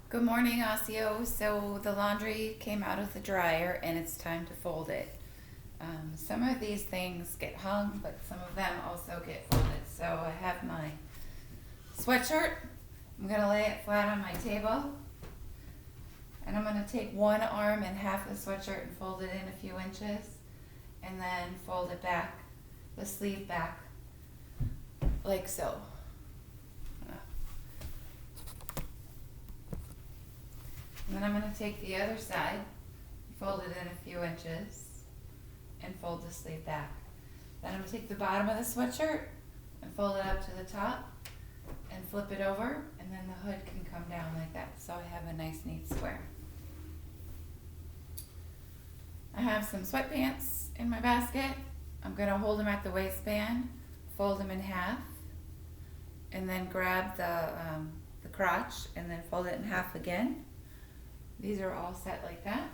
Good morning, Osseo. So the laundry came out of the dryer and it's time to fold it. Some of these things get hung, but some of them also get folded. So I have my sweatshirt. I'm going to lay it flat on my table. And I'm going to take one arm and half the sweatshirt and fold it in a few inches. And then fold it back, the sleeve back, like so. And then I'm going to take the other side, fold it in a few inches, and fold the sleeve back. Then I'm going to take the bottom of the sweatshirt and fold it up to the top and flip it over, and then the hood can come down like that. So I have a nice neat square. I have some sweatpants in my basket. I'm going to hold them at the waistband, fold them in half, and then grab the crotch and then fold it in half again. These are all set like that.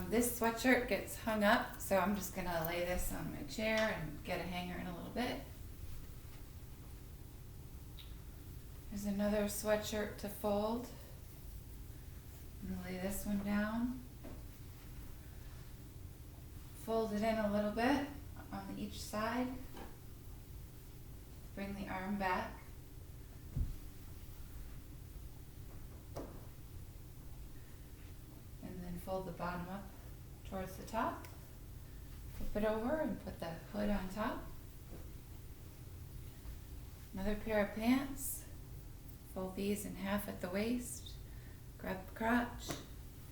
This sweatshirt gets hung up, so I'm just going to lay this on my chair and get a hanger in a little bit. There's another sweatshirt to fold. I'm going to lay this one down. Fold it in a little bit on each side. Bring the arm back. Fold the bottom up towards the top, flip it over and put the hood on top. Another pair of pants, fold these in half at the waist, grab the crotch,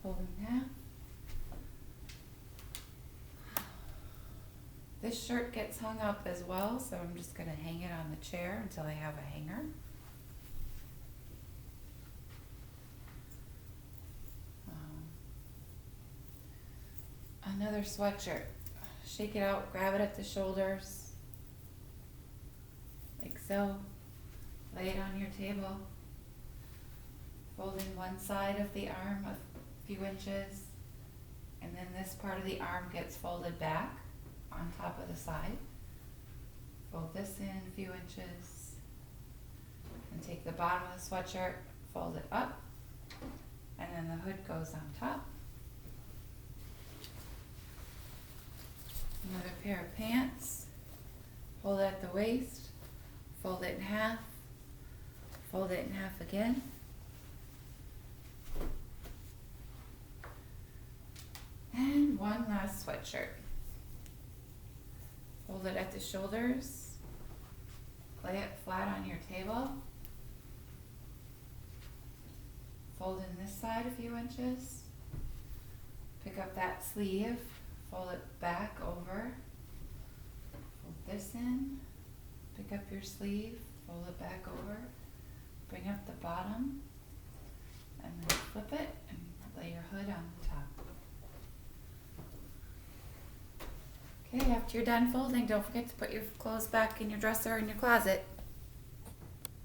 fold them in half. This shirt gets hung up as well, so I'm just going to hang it on the chair until I have a hanger. Another sweatshirt. Shake it out, grab it at the shoulders, like so. Lay it on your table. Fold in one side of the arm a few inches, and then this part of the arm gets folded back on top of the side. Fold this in a few inches, and take the bottom of the sweatshirt, fold it up, and then the hood goes on top. Another pair of pants, fold it at the waist, fold it in half, fold it in half again. And one last sweatshirt. Fold it at the shoulders, lay it flat on your table, fold in this side a few inches, pick up that sleeve, fold it back over, fold this in, pick up your sleeve, fold it back over, bring up the bottom, and then flip it and lay your hood on the top. Okay, after you're done folding, don't forget to put your clothes back in your dresser in your closet.